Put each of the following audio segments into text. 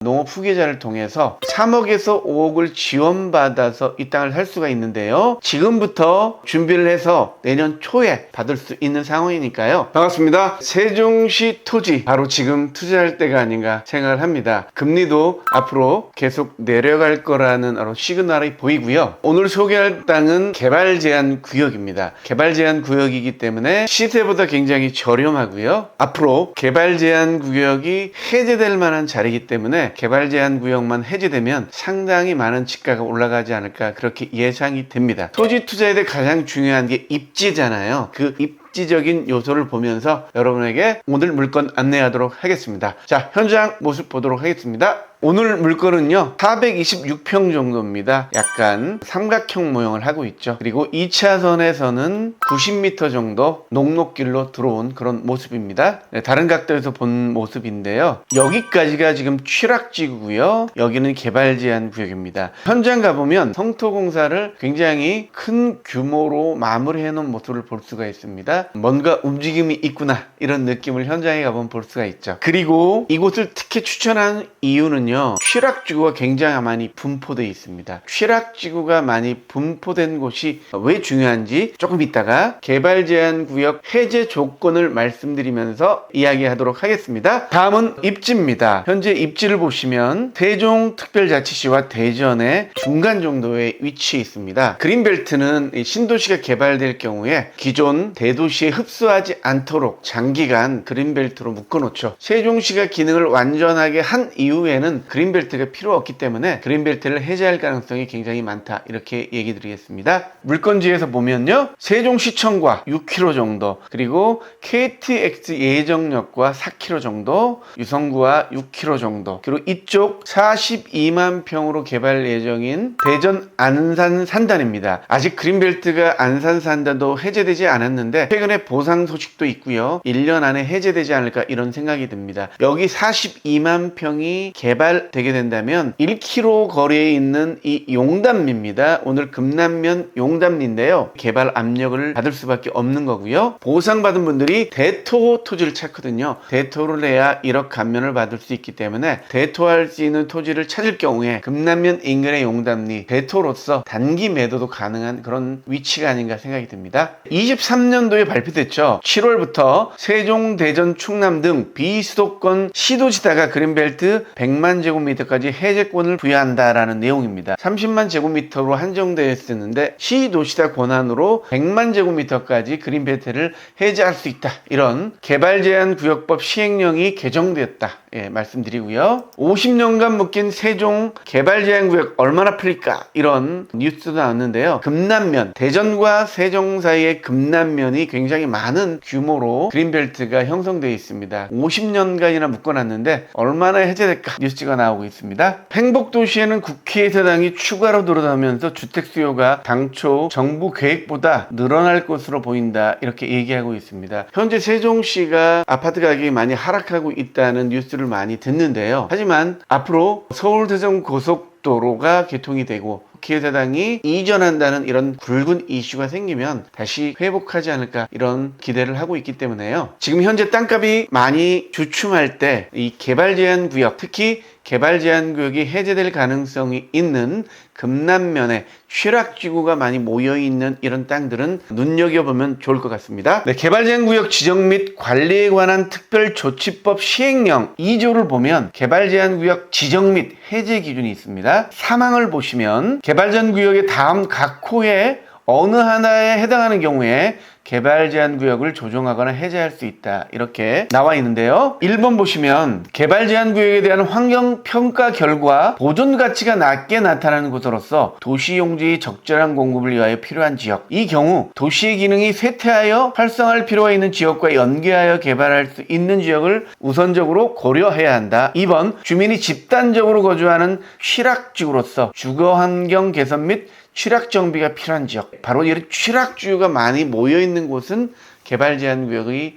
농업 후계자를 통해서 3억에서 5억을 지원받아서 이 땅을 살 수가 있는데요. 지금부터 준비를 해서 내년 초에 받을 수 있는 상황이니까요. 반갑습니다. 세종시 토지 바로 지금 투자할 때가 아닌가 생각을 합니다. 금리도 앞으로 계속 내려갈 거라는 시그널이 보이고요. 오늘 소개할 땅은 개발 제한 구역입니다. 개발 제한 구역이기 때문에 시세보다 굉장히 저렴하고요. 앞으로 개발 제한 구역이 해제될 만한 자리이기 때문에 개발 제한 구역만 해제되면 상당히 많은 집가가 올라가지 않을까 그렇게 예상이 됩니다. 토지 투자에 대해 가장 중요한 게 입지잖아요. 그 입지적인 요소를 보면서 여러분에게 오늘 물건 안내하도록 하겠습니다. 자, 현장 모습 보도록 하겠습니다. 오늘 물건은요 426평 정도입니다. 약간 삼각형 모형을 하고 있죠. 그리고 2차선에서는 90m 정도 녹록길로 들어온 그런 모습입니다. 네, 다른 각도에서 본 모습인데요. 여기까지가 지금 취락지구고요. 여기는 개발 제한 구역입니다. 현장 가보면 성토공사를 굉장히 큰 규모로 마무리해 놓은 모습을 볼 수가 있습니다. 뭔가 움직임이 있구나 이런 느낌을 현장에 가보면 볼 수가 있죠. 그리고 이곳을 특히 추천한 이유는 취락지구가 굉장히 많이 분포되어 있습니다. 취락지구가 많이 분포된 곳이 왜 중요한지 조금 이따가 개발 제한 구역 해제 조건을 말씀드리면서 이야기하도록 하겠습니다. 다음은 입지입니다. 현재 입지를 보시면 세종특별자치시와 대전의 중간 정도의 위치에 있습니다. 그린벨트는 신도시가 개발될 경우에 기존 대도시에 흡수하지 않도록 장기간 그린벨트로 묶어놓죠. 세종시가 기능을 완전하게 한 이후에는 그린벨트가 필요 없기 때문에 그린벨트를 해제할 가능성이 굉장히 많다 이렇게 얘기 드리겠습니다. 물건지에서 보면요 세종시청과 6km 정도, 그리고 KTX 예정역과 4km 정도, 유성구와 6km 정도, 그리고 이쪽 42만 평으로 개발 예정인 대전 안산 산단입니다. 아직 그린벨트가 안산 산단도 해제되지 않았는데 최근에 보상 소식도 있고요. 1년 안에 해제되지 않을까 이런 생각이 듭니다. 여기 42만 평이 개발되게 된다면 1km 거리에 있는 이 용담리입니다. 오늘 금남면 용담리인데요. 개발 압력을 받을 수밖에 없는 거고요. 보상받은 분들이 대토 토지를 찾거든요. 대토를 내야 1억 감면을 받을 수 있기 때문에 대토할 수 있는 토지를 찾을 경우에 금남면 인근의 용담리 대토로서 단기 매도도 가능한 그런 위치가 아닌가 생각이 듭니다. 23년도에 발표됐죠. 7월부터 세종, 대전, 충남 등 비수도권 시도지다가 그린벨트 100만 제곱미터까지 해제권을 부여한다라는 내용입니다. 30만 제곱미터로 한정되어 있었는데 시도시다 권한으로 100만 제곱미터까지 그린벨트를 해제할 수 있다. 이런 개발 제한 구역법 시행령이 개정되었다. 말씀드리고요. 50년간 묶인 세종 개발 제한 구역 얼마나 풀릴까? 이런 뉴스도 나왔는데요. 금남면, 대전과 세종 사이의 금남면이 굉장히 많은 규모로 그린벨트가 형성되어 있습니다. 50년간이나 묶어놨는데 얼마나 해제될까? 뉴스가 나오고 있습니다. 행복도시에는 국회에서 당이 추가로 들어서면서 주택 수요가 당초 정부 계획보다 늘어날 것으로 보인다. 이렇게 얘기하고 있습니다. 현재 세종시가 아파트 가격이 많이 하락하고 있다는 뉴스를 많이 듣는데요. 하지만 앞으로 서울 대전 고속도로가 개통이 되고 국회의사당이 이전한다는 이런 굵은 이슈가 생기면 다시 회복하지 않을까 이런 기대를 하고 있기 때문에요. 지금 현재 땅값이 많이 주춤할 때 이 개발 제한 구역, 특히 개발 제한 구역이 해제될 가능성이 있는 금남면에 취락지구가 많이 모여있는 이런 땅들은 눈여겨보면 좋을 것 같습니다. 네, 개발 제한 구역 지정 및 관리에 관한 특별조치법 시행령 2조를 보면 개발 제한 구역 지정 및 해제 기준이 있습니다. 사망을 보시면 개발 제한 구역의 다음 각 호에 어느 하나에 해당하는 경우에 개발 제한 구역을 조정하거나 해제할 수 있다. 이렇게 나와 있는데요. 1번 보시면 개발 제한 구역에 대한 환경 평가 결과 보존 가치가 낮게 나타나는 곳으로서 도시 용지의 적절한 공급을 위하여 필요한 지역. 이 경우 도시의 기능이 쇠퇴하여 활성화할 필요가 있는 지역과 연계하여 개발할 수 있는 지역을 우선적으로 고려해야 한다. 2번 주민이 집단적으로 거주하는 취락지구로서 주거 환경 개선 및 취락 정비가 필요한 지역, 바로 이런 취락지구가 많이 모여있는 곳은 개발 제한 구역이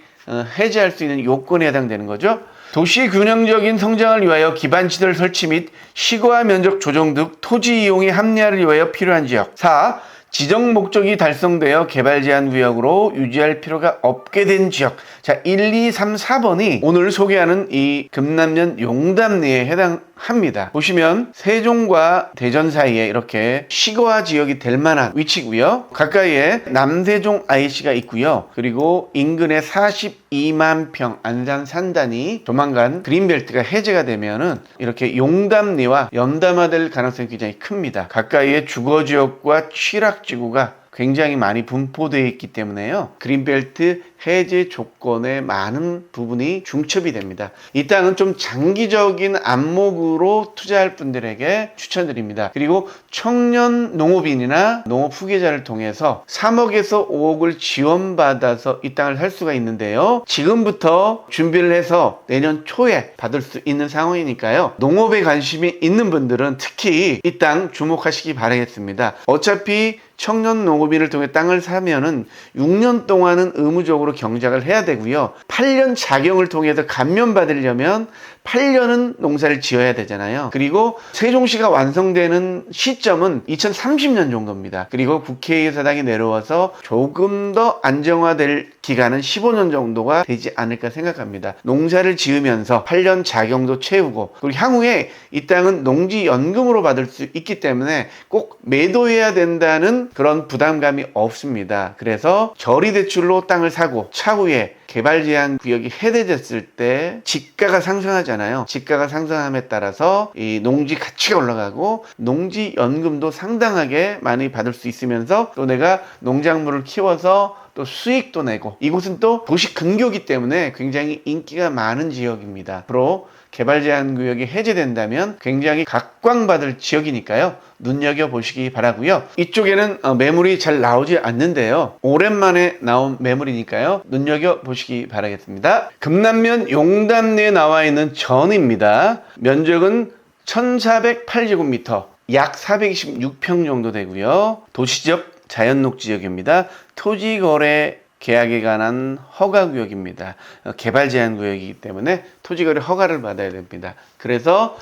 해제할 수 있는 요건에 해당되는 거죠. 도시 균형적인 성장을 위하여 기반시설 설치 및 시거화 면적 조정 등 토지 이용의 합리화를 위하여 필요한 지역. 4. 지정 목적이 달성되어 개발 제한 구역으로 유지할 필요가 없게 된 지역. 자, 1, 2, 3, 4번이 오늘 소개하는 이 금남면 용담리에 해당합니다. 보시면 세종과 대전 사이에 이렇게 시거화 지역이 될 만한 위치고요. 가까이에 남세종 IC가 있고요. 그리고 인근에 42만 평 안산 산단이 조만간 그린벨트가 해제가 되면은 이렇게 용담리와 연담화될 가능성이 굉장히 큽니다. 가까이에 주거지역과 취락지구가 굉장히 많이 분포되어 있기 때문에요. 그린벨트 해제 조건의 많은 부분이 중첩이 됩니다. 이 땅은 좀 장기적인 안목으로 투자할 분들에게 추천드립니다. 그리고 청년 농업인이나 농업 후계자를 통해서 3억에서 5억을 지원받아서 이 땅을 살 수가 있는데요. 지금부터 준비를 해서 내년 초에 받을 수 있는 상황이니까요. 농업에 관심이 있는 분들은 특히 이 땅 주목하시기 바라겠습니다. 어차피 청년 농업인을 통해 땅을 사면은 6년 동안은 의무적으로 경작을 해야 되고요. 8년 자경을 통해서 감면받으려면 8년은 농사를 지어야 되잖아요. 그리고 세종시가 완성되는 시점은 2030년 정도입니다. 그리고 국회의사당이 내려와서 조금 더 안정화될 기간은 15년 정도가 되지 않을까 생각합니다. 농사를 지으면서 8년 자경도 채우고, 그리고 향후에 이 땅은 농지연금으로 받을 수 있기 때문에 꼭 매도해야 된다는 그런 부담감이 없습니다. 그래서 저리대출로 땅을 사고 차후에 개발 제한 구역이 해제됐을 때 지가가 상승하잖아요. 지가가 상승함에 따라서 이 농지 가치가 올라가고 농지 연금도 상당하게 많이 받을 수 있으면서 또 내가 농작물을 키워서 또 수익도 내고, 이곳은 또 도시 근교이기 때문에 굉장히 인기가 많은 지역입니다. 앞으로 개발 제한 구역이 해제된다면 굉장히 각광받을 지역이니까요. 눈여겨보시기 바라고요. 이쪽에는 매물이 잘 나오지 않는데요. 오랜만에 나온 매물이니까요. 눈여겨보시기 바라겠습니다. 금남면 용담리에 나와 있는 전입니다. 면적은 1408제곱미터, 약 426평 정도 되고요. 도시적 자연녹 지역입니다. 토지거래 계약에 관한 허가구역입니다. 개발 제한 구역이기 때문에 토지거래 허가를 받아야 됩니다. 그래서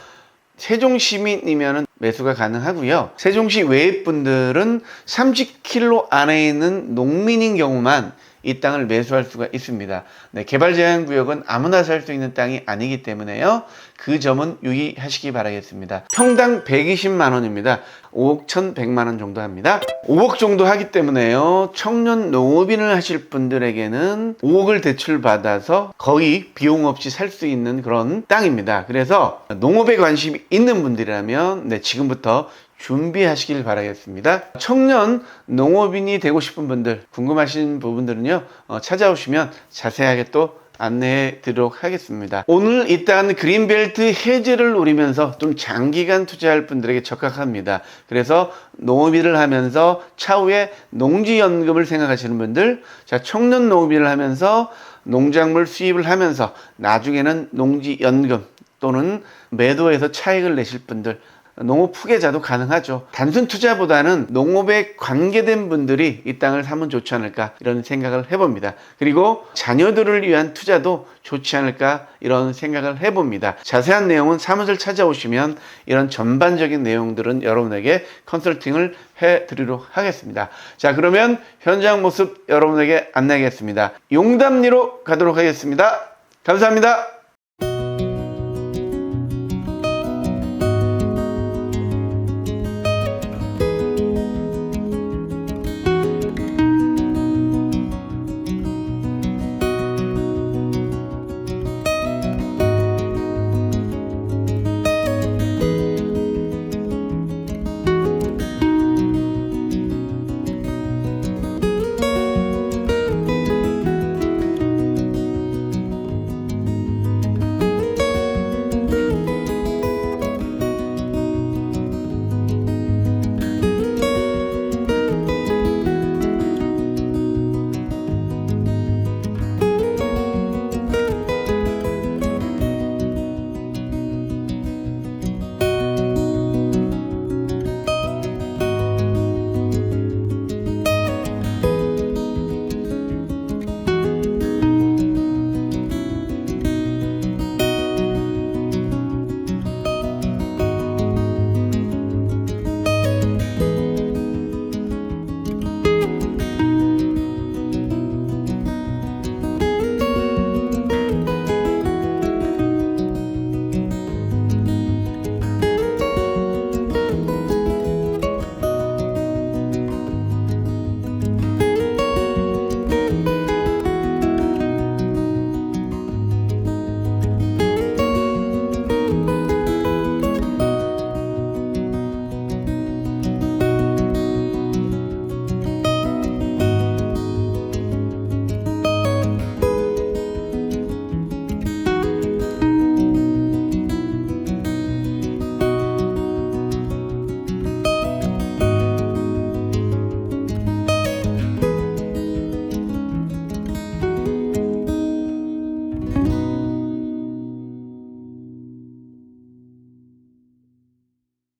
세종 시민이면 매수가 가능하고요. 세종시 외의 분들은 30km 안에 있는 농민인 경우만 이 땅을 매수할 수가 있습니다. 네, 개발 제한 구역은 아무나 살 수 있는 땅이 아니기 때문에요. 그 점은 유의하시기 바라겠습니다. 평당 120만 원입니다. 5억 1,100만 원 정도 합니다. 5억 정도 하기 때문에요. 청년 농업인을 하실 분들에게는 5억을 대출받아서 거의 비용 없이 살 수 있는 그런 땅입니다. 그래서 농업에 관심이 있는 분들이라면 지금부터 준비하시길 바라겠습니다. 청년 농업인이 되고 싶은 분들, 궁금하신 부분들은요, 찾아오시면 자세하게 또 안내해 드리도록 하겠습니다. 오늘 일단 그린벨트 해제를 노리면서 좀 장기간 투자할 분들에게 적합합니다. 그래서 농업일을 하면서 차후에 농지연금을 생각하시는 분들, 자, 청년 농업일을 하면서 농작물 수입을 하면서 나중에는 농지연금 또는 매도해서 차익을 내실 분들, 농업 후계자도 가능하죠. 단순 투자보다는 농업에 관계된 분들이 이 땅을 사면 좋지 않을까 이런 생각을 해봅니다. 그리고 자녀들을 위한 투자도 좋지 않을까 이런 생각을 해봅니다. 자세한 내용은 사무실 찾아오시면 이런 전반적인 내용들은 여러분에게 컨설팅을 해드리도록 하겠습니다. 자, 그러면 현장 모습 여러분에게 안내하겠습니다. 용담리로 가도록 하겠습니다. 감사합니다.